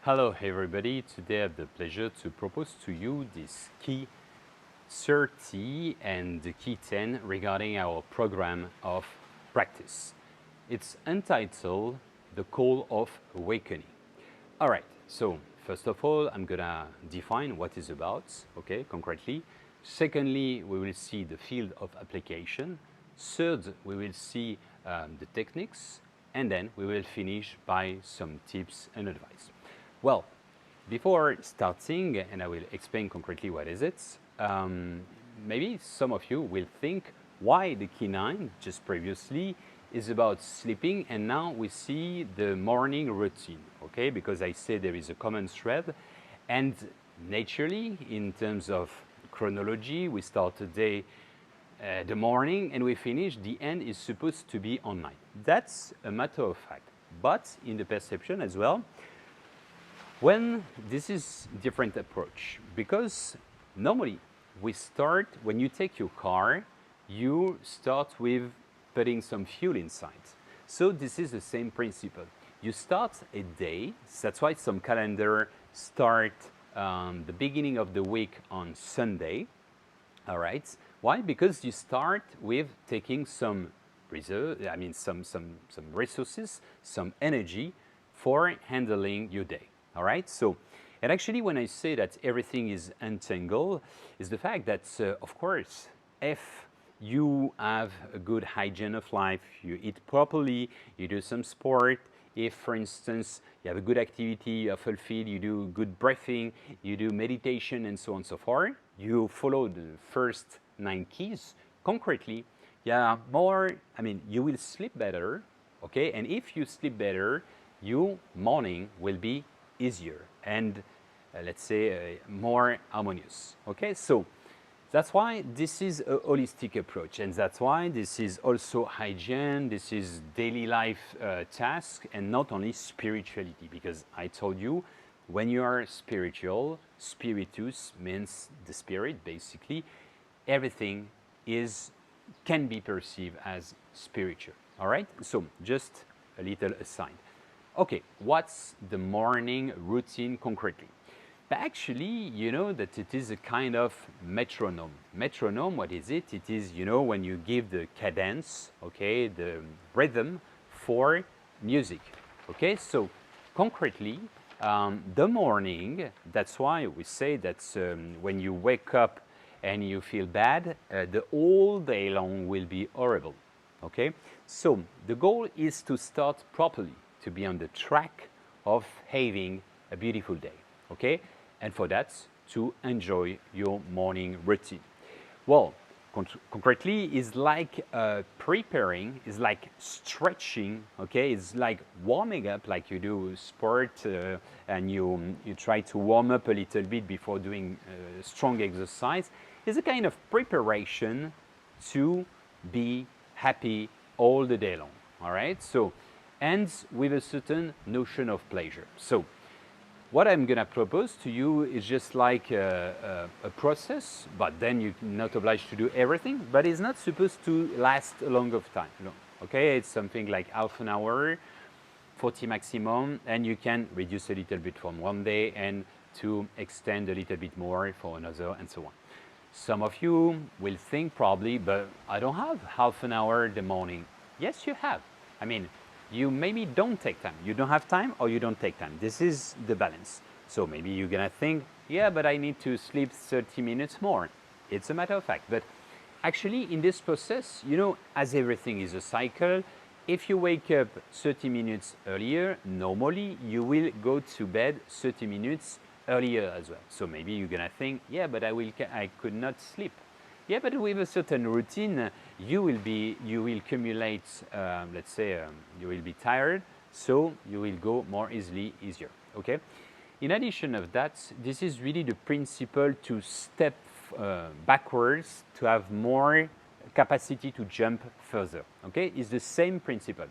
Hello everybody, today I have the pleasure to propose to you this key 30 and the key 10 regarding our program of practice. It's entitled The Call of Awakening. Alright, so first of all I'm gonna define what it's about, okay, concretely. Secondly, we will see the field of application. Third, we will see the techniques, and then we will finish by some tips and advice. Well, before starting, and I will explain concretely what is it, maybe some of you will think why the key 9 just previously is about sleeping, and now we see the morning routine, okay? Because I say there is a common thread, and naturally, in terms of chronology, we start today the morning and we finish, the end is supposed to be on night. That's a matter of fact, but in the perception as well, when this is different approach, because normally we start, when you take your car, you start with putting some fuel inside. So this is the same principle. You start a day, that's why some calendar start the beginning of the week on Sunday, all right? Why? Because you start with taking some reserve, some resources, some energy for handling your day. All right, so, and actually when I say that everything is entangled, is the fact that, of course, if you have a good hygiene of life, you eat properly, you do some sport, if, for instance, you have a good activity, you are fulfilled, you do good breathing, you do meditation, and so on and so forth, you follow the first 9 keys, concretely, yeah, you will sleep better, okay, and if you sleep better, your morning will be easier and let's say more harmonious. Okay, so that's why this is a holistic approach, and that's why this is also hygiene, this is daily life task, and not only spirituality, because I told you when you are spiritual, spiritus means the spirit, basically everything can be perceived as spiritual. All right, so just a little aside. Okay, what's the morning routine concretely? But actually, you know that it is a kind of metronome. Metronome, what is it? It is, you know, when you give the cadence, okay, the rhythm for music. Okay, so concretely, the morning, that's why we say that when you wake up and you feel bad, the whole day long will be horrible. Okay, so the goal is to start properly, to be on the track of having a beautiful day, okay? And for that, to enjoy your morning routine. Well, concretely, is like preparing, is like stretching, okay? It's like warming up, like you do sport and you try to warm up a little bit before doing strong exercise. It's a kind of preparation to be happy all the day long, all right? So, and with a certain notion of pleasure. So what I'm going to propose to you is just like a process, but then you're not obliged to do everything, but it's not supposed to last a long of time. No. Okay, it's something like half an hour, 40 maximum, and you can reduce a little bit from one day and to extend a little bit more for another, and so on. Some of you will think probably, but I don't have half an hour in the morning. Yes, you have. I mean, you maybe don't take time. You don't have time or you don't take time. This is the balance. So maybe you're gonna think, yeah, but I need to sleep 30 minutes more. It's a matter of fact. But actually in this process, you know, as everything is a cycle, if you wake up 30 minutes earlier, normally you will go to bed 30 minutes earlier as well. So maybe you're gonna think, yeah, but I could not sleep. Yeah, but with a certain routine, you will accumulate, let's say, you will be tired, so you will go more easier, okay? In addition of that, this is really the principle to step backwards, to have more capacity to jump further, okay? It's the same principle.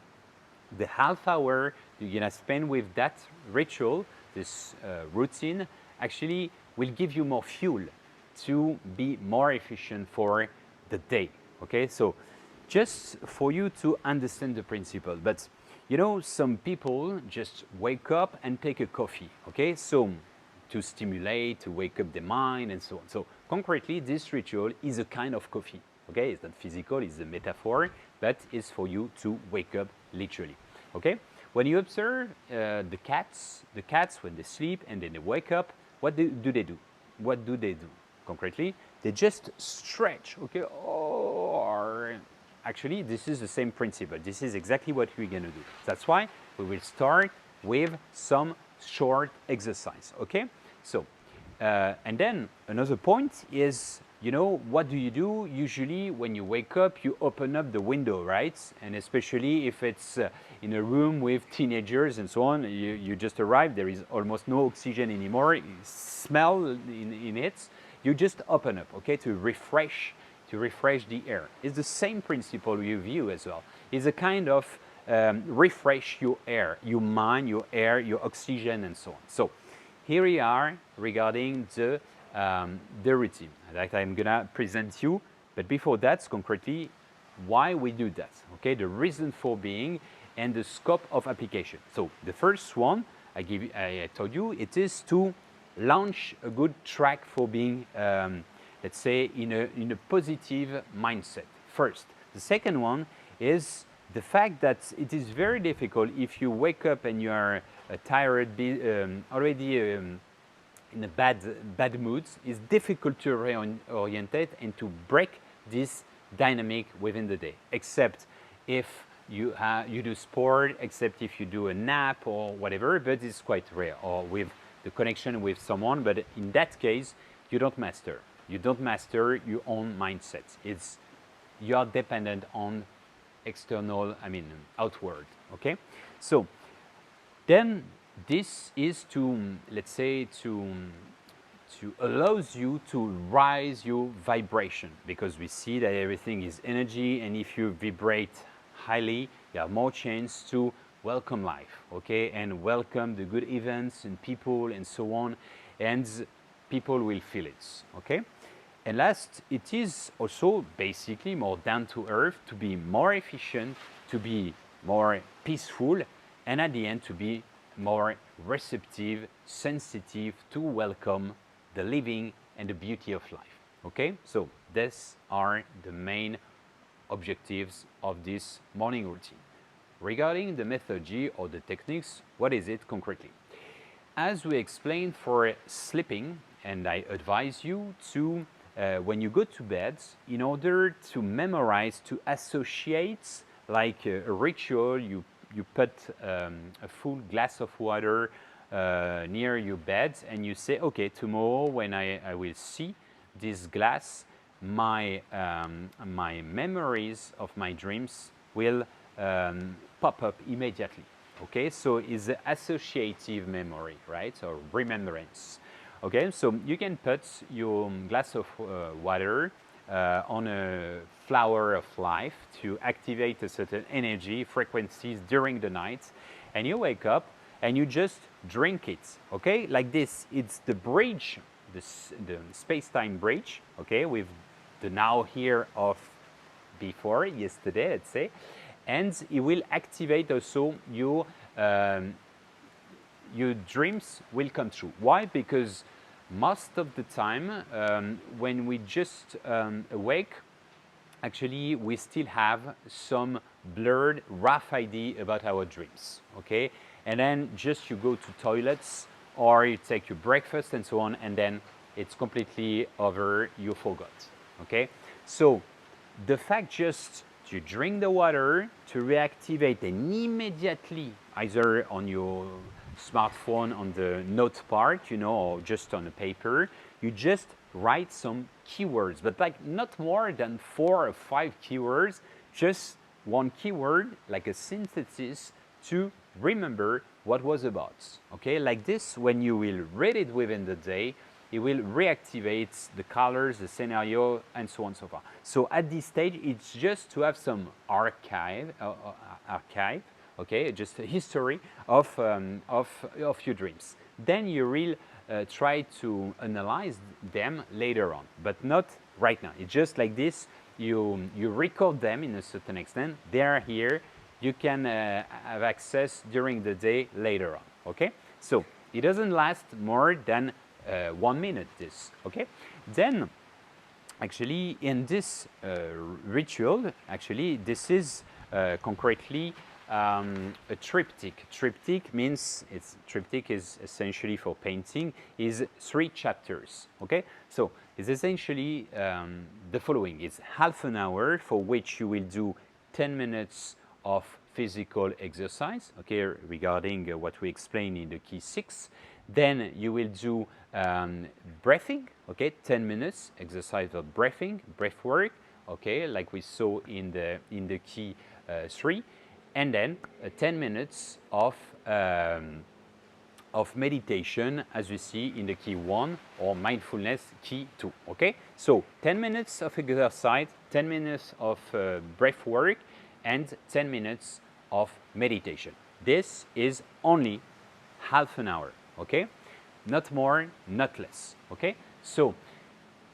The half hour you're gonna spend with that ritual, this routine, actually will give you more fuel to be more efficient for the day, okay? So just for you to understand the principle, but You know, some people just wake up and take a coffee, okay? So to stimulate, to wake up the mind and so on. So concretely, this ritual is a kind of coffee, okay? It's not physical, it's a metaphor, but it's for you to wake up literally, okay? When you observe the cats when they sleep and then they wake up, what do they do? What do they do? Concretely, they just stretch, okay? Or actually, this is the same principle. This is exactly what we're going to do. That's why we will start with some short exercise, okay? So, and then another point is, you know, what do you do? Usually when you wake up, you open up the window, right? And especially if it's in a room with teenagers and so on, you just arrive, there is almost no oxygen anymore, smell in it, you just open up, okay, to refresh the air. It's the same principle you view as well. It's a kind of refresh your air, your mind, your air, your oxygen, and so on. So here we are regarding the routine that I'm gonna present you. But before that, concretely, why we do that, okay? The reason for being and the scope of application. So the first one I told you, it is to launch a good track for being, let's say, in a positive mindset. First, the second one is the fact that it is very difficult if you wake up and you are tired, already in a bad mood. It's difficult to reorientate and to break this dynamic within the day, except if you do sport, except if you do a nap or whatever, but it's quite rare, or with the connection with someone. But in that case, you don't master your own mindset. You are dependent on external, outward, okay? So then this is to, let's say, to allows you to rise your vibration, because we see that everything is energy, and if you vibrate highly, you have more chance to welcome life, okay, and welcome the good events and people and so on, and people will feel it, okay? And last, it is also basically more down to earth, to be more efficient, to be more peaceful, and at the end to be more receptive, sensitive to welcome the living and the beauty of life, okay? So these are the main objectives of this morning routine. Regarding the methodology or the techniques, what is it concretely? As we explained for sleeping, and I advise you to, when you go to bed, in order to memorize, to associate like a ritual, you put a full glass of water near your bed, and you say, okay, tomorrow when I will see this glass, my memories of my dreams will pop up immediately. Okay, so it's an associative memory, right, or remembrance. Okay, so you can put your glass of water on a flower of life to activate a certain energy frequencies during the night, and you wake up and you just drink it, okay, like this. It's the bridge, the space-time bridge, okay, with the now here of before yesterday, let's say, and it will activate also your dreams will come true. Why? Because most of the time when we just awake, actually we still have some blurred, rough idea about our dreams, okay? And then just you go to toilets or you take your breakfast and so on, and then it's completely over, you forgot, okay? So the fact just to drink the water, to reactivate, and immediately, either on your smartphone, on the note part, you know, or just on a paper, you just write some keywords, but like not more than 4 or 5 keywords, just one keyword, like a synthesis to remember what was about, okay? Like this, when you will read it within the day, it will reactivate the colors, the scenario, and so on and so forth. So at this stage, it's just to have some archive, okay, just a history of your dreams. Then you will try to analyze them later on, but not right now. It's just like this. You record them in a certain extent. They are here, you can have access during the day later on, okay? So it doesn't last more than 1 minute, this, okay? Then, actually, in this ritual, actually, this is concretely a triptych. Triptych means, triptych is essentially for painting, is 3 chapters, okay? So it's essentially the following. It's half an hour for which you will do 10 minutes of physical exercise, okay, regarding what we explained in the key 6. Then you will do breathing, okay, 10 minutes exercise of breathing, breath work, okay, like we saw in the key 3, and then 10 minutes of meditation, as we see in the key 1, or mindfulness key 2, okay? So 10 minutes of exercise, 10 minutes of breath work, and 10 minutes of meditation. This is only half an hour, okay? Not more, not less, okay? So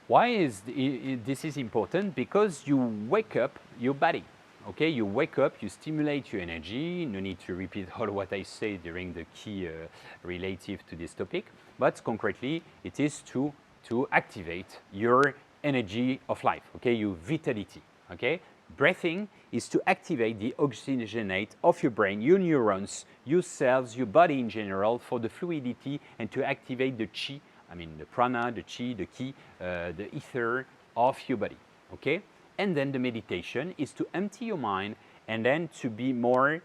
why is this is important? Because you wake up your body, okay? You wake up, you stimulate your energy. No need to repeat all what I say during the key relative to this topic, but concretely, it is to activate your energy of life, okay? Your vitality, okay? Breathing is to activate the oxygenate of your brain, your neurons, your cells, your body in general, for the fluidity, and to activate the chi, I mean the prana, the chi, the ki, the ether of your body, okay? And then the meditation is to empty your mind and then to be more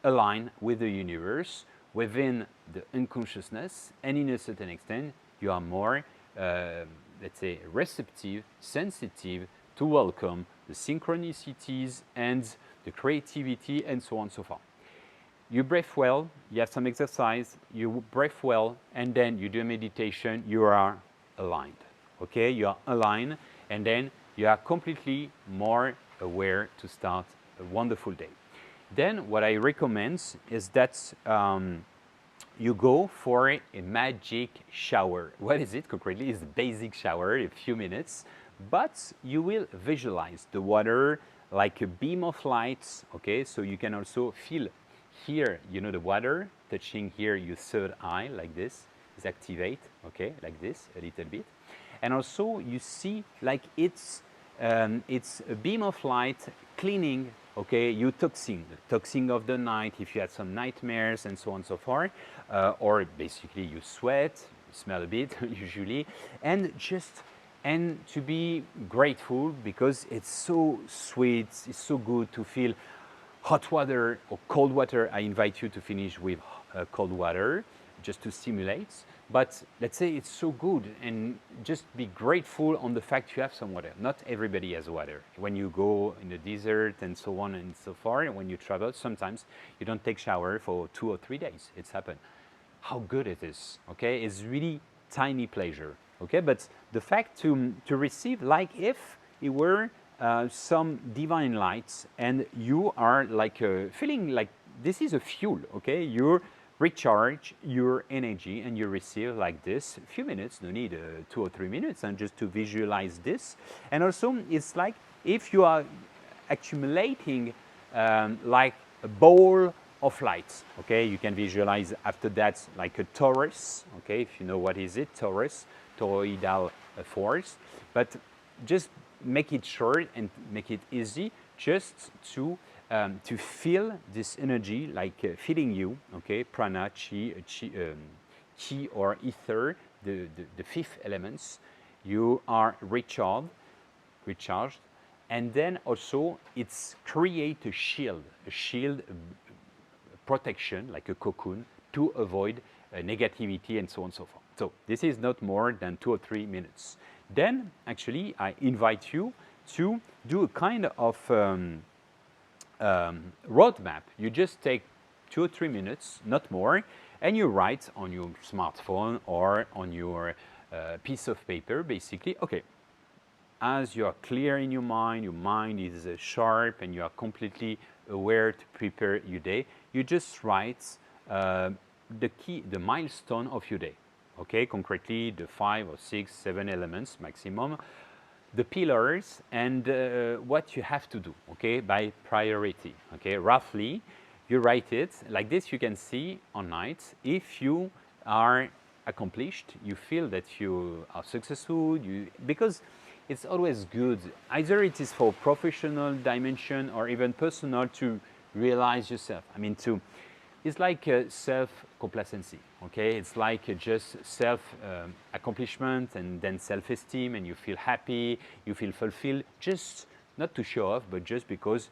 aligned with the universe, within the unconsciousness, and in a certain extent, you are more, let's say, receptive, sensitive to welcome the synchronicities and the creativity and so on and so forth. You breathe well, you have some exercise, you breathe well, and then you do meditation, you are aligned, okay? You are aligned, and then you are completely more aware to start a wonderful day. Then what I recommend is that you go for a magic shower. What is it concretely? It's a basic shower, a few minutes, but you will visualize the water like a beam of light, okay? So you can also feel here, you know, the water touching here your third eye, like this, is activate, okay, like this, a little bit. And also you see like it's a beam of light cleaning, okay, your toxin of the night, if you had some nightmares and so on and so forth, or basically you sweat, you smell a bit usually, and to be grateful because it's so sweet, it's so good to feel hot water or cold water. I invite you to finish with cold water just to stimulate. But let's say it's so good, and just be grateful on the fact you have some water. Not everybody has water. When you go in the desert and so on and so forth, when you travel, sometimes you don't take shower for 2 or 3 days. It's happened. How good it is, okay? It's really tiny pleasure, okay? But the fact to receive, like if it were some divine lights, and you are like feeling like this is a fuel, okay? You recharge your energy and you receive like this. A few minutes, no need 2 or 3 minutes, and just to visualize this. And also, it's like if you are accumulating like a ball of light, okay? You can visualize after that like a torus, okay? If you know what is it, torus, toroidal force. But just make it short and make it easy, just to feel this energy like feeding you, okay? Prana, chi, ki or ether, the 5th elements. You are recharged, and then also it's create a shield, protection, like a cocoon, to avoid negativity and so on and so forth. So this is not more than 2 or 3 minutes. Then actually I invite you to do a kind of roadmap. You just take 2 or 3 minutes, not more, and you write on your smartphone or on your piece of paper, basically, okay, as you are clear in your mind is sharp, and you are completely aware to prepare your day, you just write the milestone of your day, okay? Concretely, the 5 or 6, 7 elements maximum. the pillars and what you have to do, okay, by priority, okay. Roughly, you write it like this. You can see on night if you are accomplished, you feel that you are successful, because it's always good, either it is for professional dimension or even personal, to realize yourself. I mean, it's like self-complacency, okay? It's like just self-accomplishment and then self-esteem, and you feel happy, you feel fulfilled, just not to show off, but just because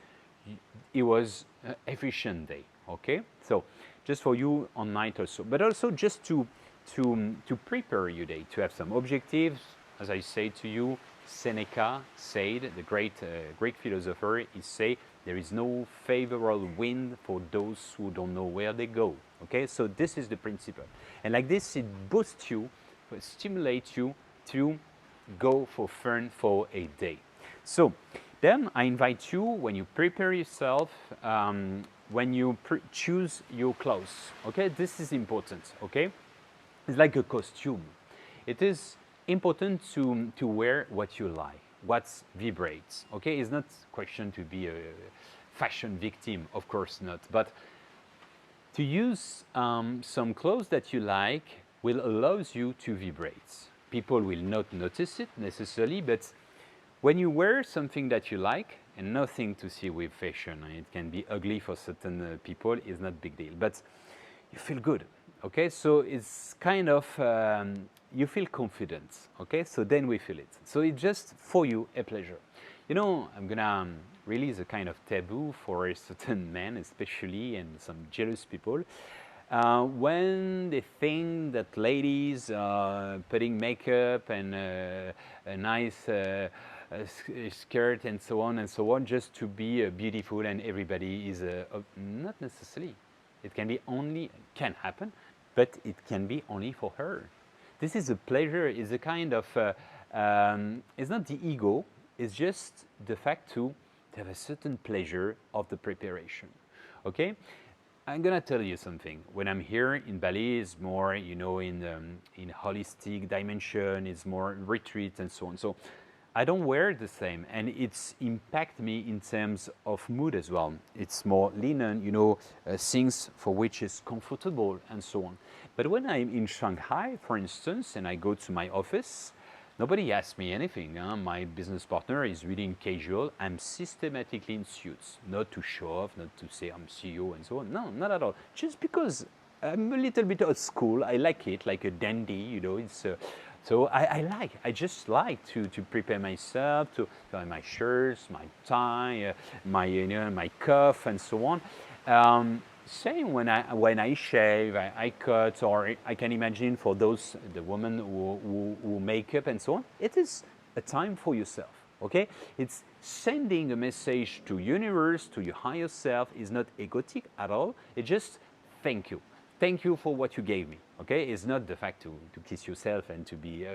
it was an efficient day, okay? So just for you on night also, but also just to prepare your day, to have some objectives. As I say to you, Seneca said, the great Greek philosopher, he said, there is no favorable wind for those who don't know where they go. Okay, so this is the principle. And like this, it boosts you, stimulates you to go for fun for a day. So then I invite you, when you prepare yourself, when you choose your clothes, okay, this is important, okay? It's like a costume. It is important to wear what you like, what vibrates, okay? It's not a question to be a fashion victim, of course not, but to use some clothes that you like will allow you to vibrate. People will not notice it necessarily, but when you wear something that you like, and nothing to see with fashion, it can be ugly for certain people, it's not a big deal, but you feel good, okay? So it's kind of, you feel confident, okay? So then we feel it. So it's just for you a pleasure. You know, I'm gonna release a kind of taboo for certain men, especially, and some jealous people. When they think that ladies are putting makeup and a nice skirt and so on, just to be beautiful, and everybody is not necessarily. It can be only, can happen, but it can be only for her. This is a pleasure, is a kind of, it's not the ego, it's just the fact to have a certain pleasure of the preparation, okay? I'm gonna tell you something. When I'm here in Bali, it's more, you know, in holistic dimension, it's more retreat and so on. So I don't wear the same, and it's impact me in terms of mood as well. It's more linen, you know, things for which is comfortable and so on. But when I'm in Shanghai, for instance, and I go to my office, nobody asks me anything. My business partner is really casual. I'm systematically in suits, not to show off, not to say I'm CEO and so on. No, not at all. Just because I'm a little bit old school. I like it, like a dandy, you know. It's so I just like to prepare myself, to have my shirts, my tie, my cuff, and so on. Same when I shave, I cut, or I can imagine for the women who make up and so on. It is a time for yourself. Okay, it's sending a message to universe, to your higher self. Is not egotic at all. It's just thank you. Thank you for what you gave me, okay? It's not the fact to kiss yourself and to be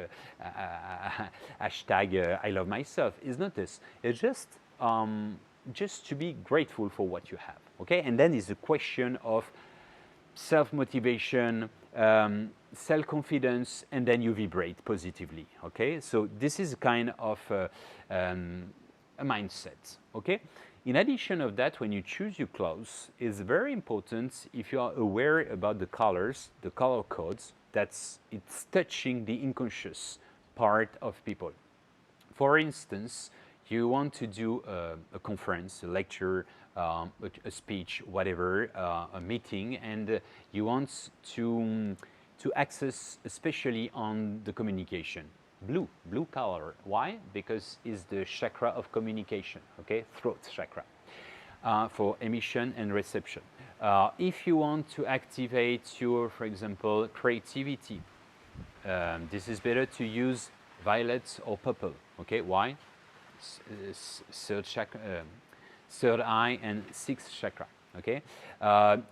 hashtag I love myself. It's not this. It's just to be grateful for what you have, okay? And then it's a question of self-motivation, self-confidence, and then you vibrate positively, okay? So this is kind of a mindset, okay? In addition of that, when you choose your clothes, it's very important if you are aware about the colors, the color codes, it's touching the unconscious part of people. For instance, you want to do a conference, a lecture, a speech, whatever, a meeting, and you want to access especially on the communication. Blue color. Why? Because it's the chakra of communication, okay? Throat chakra, for emission and reception. If you want to activate your, for example, creativity, this is better to use violet or purple, okay? Why? Third chakra, third eye and sixth chakra, okay?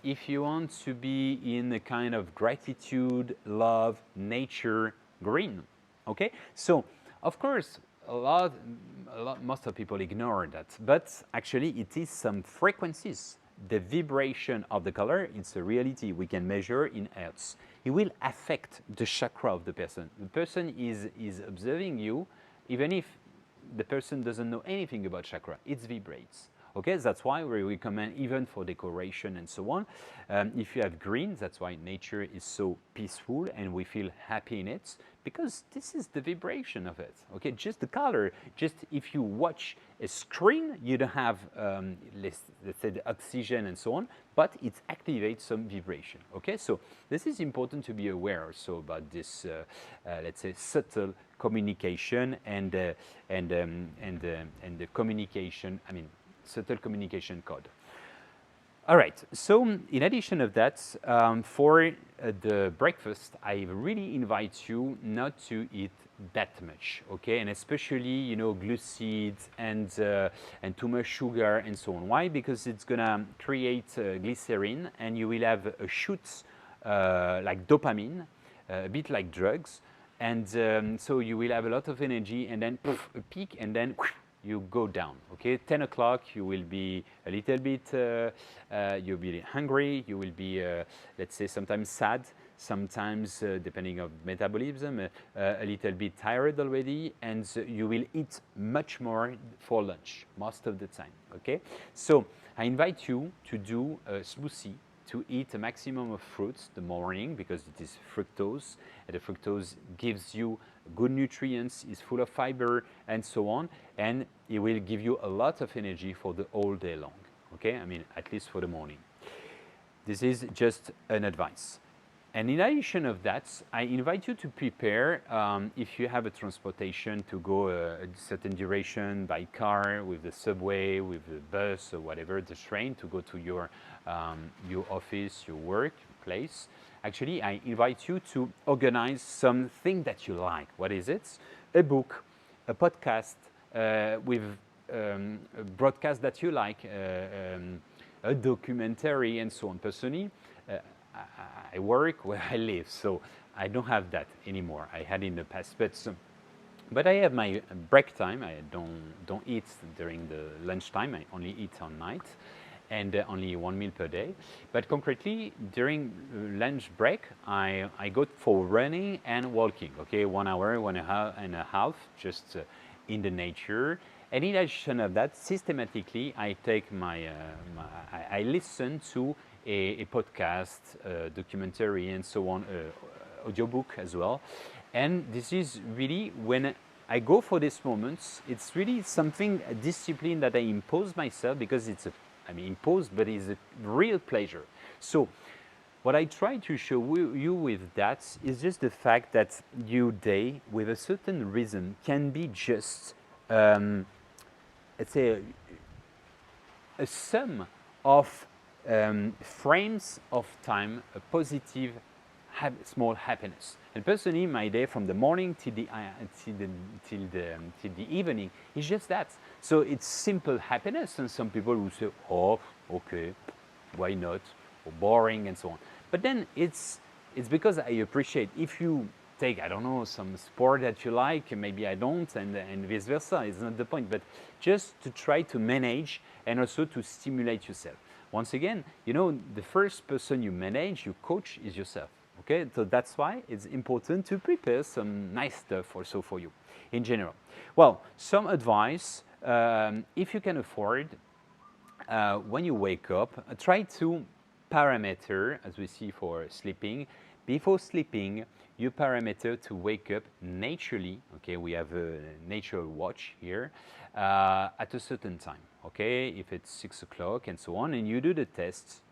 If you want to be in a kind of gratitude, love, nature, green. Okay, so of course, most of people ignore that, but actually it is some frequencies. The vibration of the color, it's a reality we can measure in hertz. It will affect the chakra of the person. The person is observing you, even if the person doesn't know anything about chakra. It vibrates. Okay, that's why we recommend even for decoration and so on. If you have green, that's why nature is so peaceful and we feel happy in it, because this is the vibration of it. Okay, just the color. Just if you watch a screen, you don't have, let's say, the oxygen and so on, but it activates some vibration. Okay, so this is important to be aware also about this, let's say, subtle communication and the communication. I mean, subtle communication code. All right, so in addition of that, for the breakfast, I really invite you not to eat that much, okay? And especially, you know, glucids and too much sugar and so on. Why? Because it's gonna create glycerin and you will have a shoot like dopamine, a bit like drugs. And so you will have a lot of energy and then poof, a peak and then you go down. Okay, 10 o'clock you will be a little bit, you'll be hungry, you will be, let's say, sometimes sad, sometimes, depending on metabolism, a little bit tired already, and you will eat much more for lunch most of the time. Okay, so I invite you to do a smoothie, to eat a maximum of fruits the morning because it is fructose, and the fructose gives you good nutrients, is full of fiber and so on, and it will give you a lot of energy for the whole day long. Okay, I mean, at least for the morning. This is just an advice. And in addition of that, I invite you to prepare, if you have a transportation, to go a certain duration by car, with the subway, with the bus, or whatever, the train, to go to your office, your work place. Actually, I invite you to organize something that you like. What is it? A book, a podcast, with a broadcast that you like, a documentary, and so on. Personally, I work where I live, so I don't have that anymore. I had in the past, but I have my break time. I don't eat during the lunchtime. I only eat on night, and only one meal per day. But concretely, during lunch break, I go for running and walking. Okay, 1 hour, 1.5 hours, just in the nature. And in addition of that, systematically, I take I listen to a podcast, documentary, and so on, audiobook as well. And this is really, when I go for these moments, it's really something, a discipline that I impose myself, because it's imposed, but it's a real pleasure. So what I try to show you with that is just the fact that your day, with a certain rhythm, can be just, let's say, a sum of frames of time, a positive, small happiness. And personally, my day from the morning till the evening is just that. So it's simple happiness, and some people will say, "Oh, okay, why not?" or boring and so on. But then it's because I appreciate. If you take, I don't know, some sport that you like, maybe I don't, and vice versa. It's not the point, but just to try to manage and also to stimulate yourself. Once again, you know, the first person you manage, you coach, is yourself. Okay, so that's why it's important to prepare some nice stuff also for you in general. Well, some advice, if you can afford, when you wake up, try to parameter, as we see for sleeping. Before sleeping, you parameter to wake up naturally. Okay, we have a natural watch here, at a certain time. Okay, if it's 6 o'clock and so on, and you do the tests,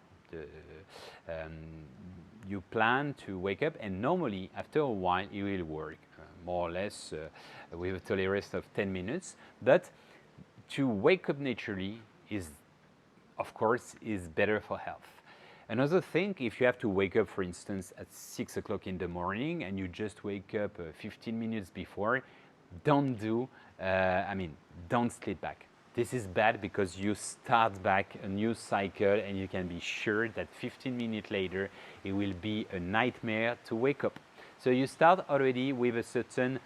you plan to wake up, and normally after a while it will work, more or less, with a tolerance of 10 minutes. But to wake up naturally is, of course, is better for health. Another thing, if you have to wake up, for instance, at 6 o'clock in the morning, and you just wake up 15 minutes before, don't sleep back. This is bad, because you start back a new cycle, and you can be sure that 15 minutes later it will be a nightmare to wake up. So you start already with a certain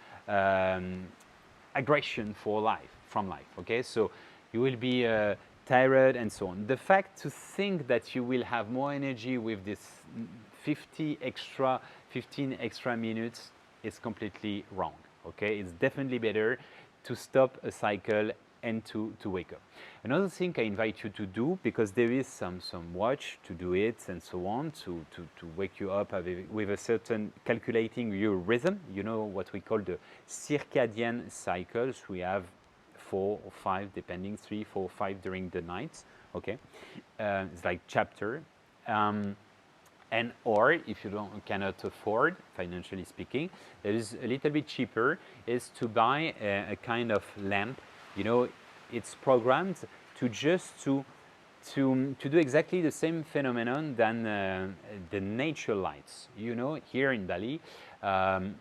aggression from life. Okay, so you will be tired and so on. The fact to think that you will have more energy with this 15 extra minutes is completely wrong. Okay, it's definitely better to stop a cycle and to wake up. Another thing I invite you to do, because there is some watch to do it and so on, to wake you up with a certain calculating your rhythm. You know what we call the circadian cycles. We have 4 or 5, depending, 3, 4, 5 during the night. Okay, it's like chapter. And or if you cannot afford, financially speaking, that is a little bit cheaper, is to buy a kind of lamp. You know, it's programmed to just to do exactly the same phenomenon than the nature lights. You know, here in Bali, on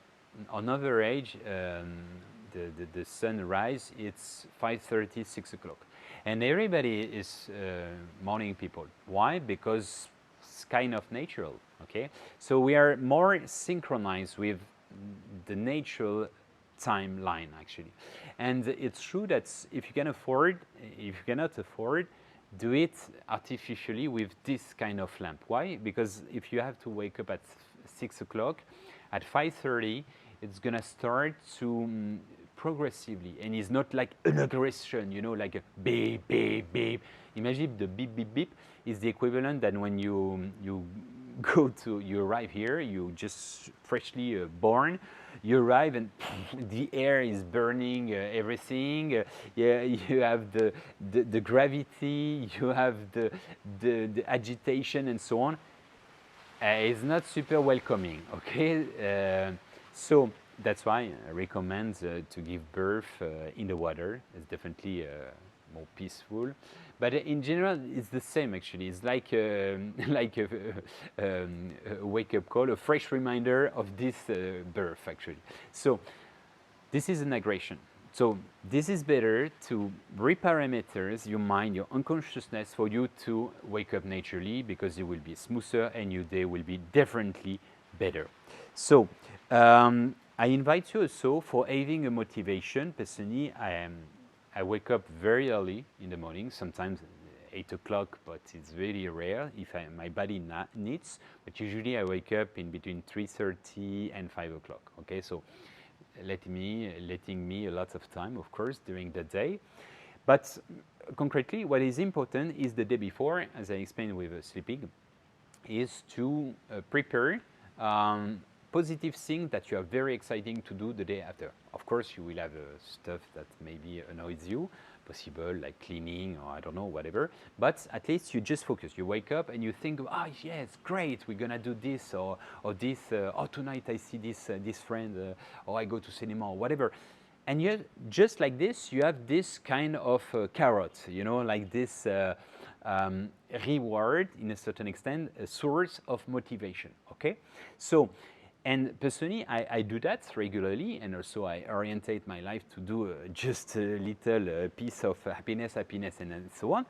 average, the sunrise, it's 5:30, 6 o'clock. And everybody is morning people. Why? Because it's kind of natural, okay? So we are more synchronized with the natural timeline, actually. And it's true that if you cannot afford, do it artificially with this kind of lamp. Why? Because if you have to wake up at 6 o'clock, at 5:30, it's gonna start to progressively, and it's not like an aggression, you know, like a beep, beep, beep. Imagine the beep, beep, beep is the equivalent that when you arrive here, you just freshly born, you arrive and the air is burning everything. Yeah, you have the gravity, you have the agitation and so on. It's not super welcoming, okay? So that's why I recommend to give birth in the water. It's definitely more peaceful. But in general, it's the same actually. It's like like a wake-up call, a fresh reminder of this birth actually. So this is an aggression. So this is better to reparameters your mind, your unconsciousness, for you to wake up naturally, because it will be smoother and your day will be definitely better. So I invite you also for having a motivation. Personally, I wake up very early in the morning, sometimes 8 o'clock, but it's very rare if my body needs. But usually I wake up in between 3:30 and 5 o'clock. Okay, so letting me a lot of time, of course, during the day. But concretely, what is important is the day before, as I explained with sleeping, is to prepare positive things that you are very exciting to do the day after. Of course, you will have stuff that maybe annoys you, possible like cleaning or I don't know, whatever. But at least you just focus. You wake up and you think, oh yes, great, we're gonna do this or this. Oh, tonight I see this friend, or I go to cinema or whatever. And you just like this, you have this kind of carrot, you know, like this reward in a certain extent, a source of motivation. Okay, so. And personally, I do that regularly, and also I orientate my life to do just a little piece of happiness, and so on.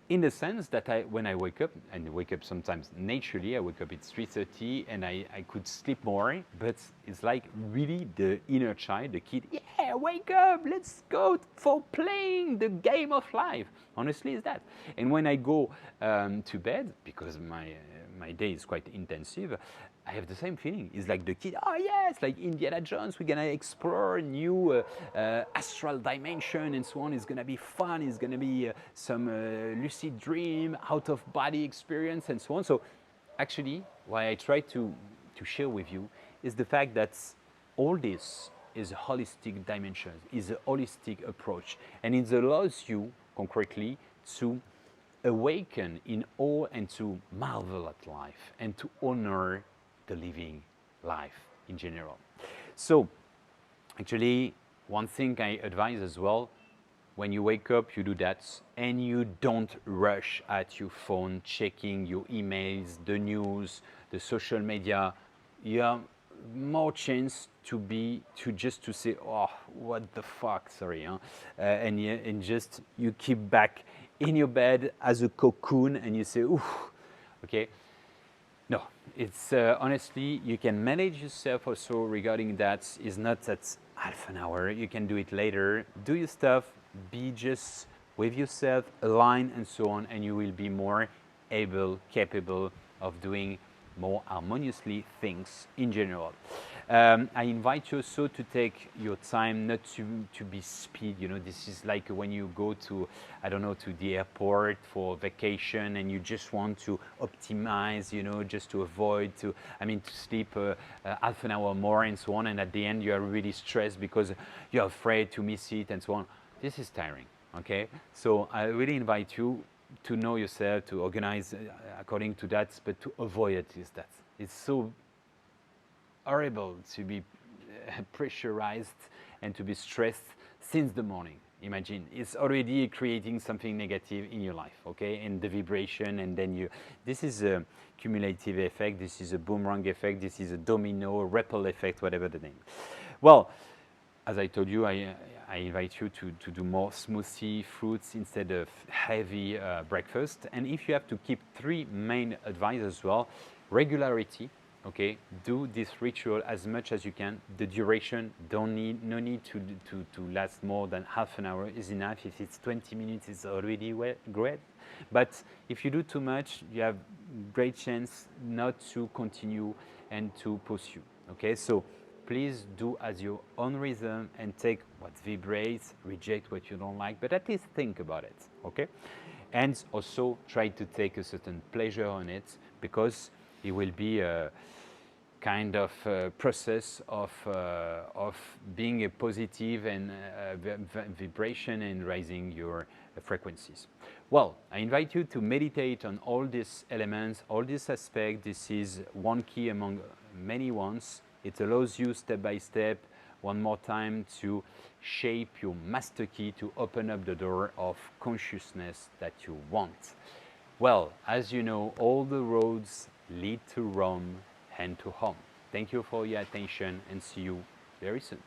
In the sense that when I wake up, and wake up sometimes naturally, I wake up at 3:30 and I could sleep more, but it's like really the inner child, the kid, yeah, wake up, let's go for playing the game of life. Honestly, it's that. And when I go to bed, because my day is quite intensive, I have the same feeling. It's like the kid, oh yes, like Indiana Jones, we're gonna explore new astral dimension and so on. It's gonna be fun, it's gonna be some lucid dream, out of body experience and so on. So actually, what I try to share with you is the fact that all this is a holistic dimension, is a holistic approach, and it allows you concretely to awaken in awe and to marvel at life and to honor the living life in general. So actually, one thing I advise as well, when you wake up, you do that, and you don't rush at your phone, checking your emails, the news, the social media. You have more chance to say, oh, what the fuck, sorry, huh? And just you keep back in your bed as a cocoon, and you say, ooh, okay. No, it's honestly, you can manage yourself also regarding that. It's not at half an hour. You can do it later. Do your stuff. Be just with yourself, align and so on, and you will be more capable of doing more harmoniously things in general. I invite you also to take your time, not to be speed. You know, this is like when you go to, I don't know, to the airport for vacation and you just want to optimize, you know, just to avoid to, I mean, to sleep half an hour more and so on. And at the end, you are really stressed because you're afraid to miss it and so on. This is tiring, okay? So I really invite you to know yourself, to organize according to that, but to avoid at least that. It's so horrible to be pressurized and to be stressed since the morning. Imagine, it's already creating something negative in your life, okay? And the vibration, and then you, this is a cumulative effect, this is a boomerang effect, this is a domino, ripple effect, whatever the name. Well, as I told you, I invite you to do more smoothie, fruits instead of heavy breakfast. And if you have to keep 3 main advice as well, regularity, okay, do this ritual as much as you can. The duration, no need to last more than half an hour is enough. If it's 20 minutes, it's already great. But if you do too much, you have great chance not to continue and to pursue, okay? So please do as your own rhythm and take what vibrates, reject what you don't like, but at least think about it, okay? And also try to take a certain pleasure on it, because it will be a kind of process of being a positive and vibration and raising your frequencies. Well, I invite you to meditate on all these elements, all these aspects. This is one key among many ones. It allows you step by step, one more time, to shape your master key to open up the door of consciousness that you want. Well, as you know, all the roads lead to Rome and to home. Thank you for your attention and see you very soon.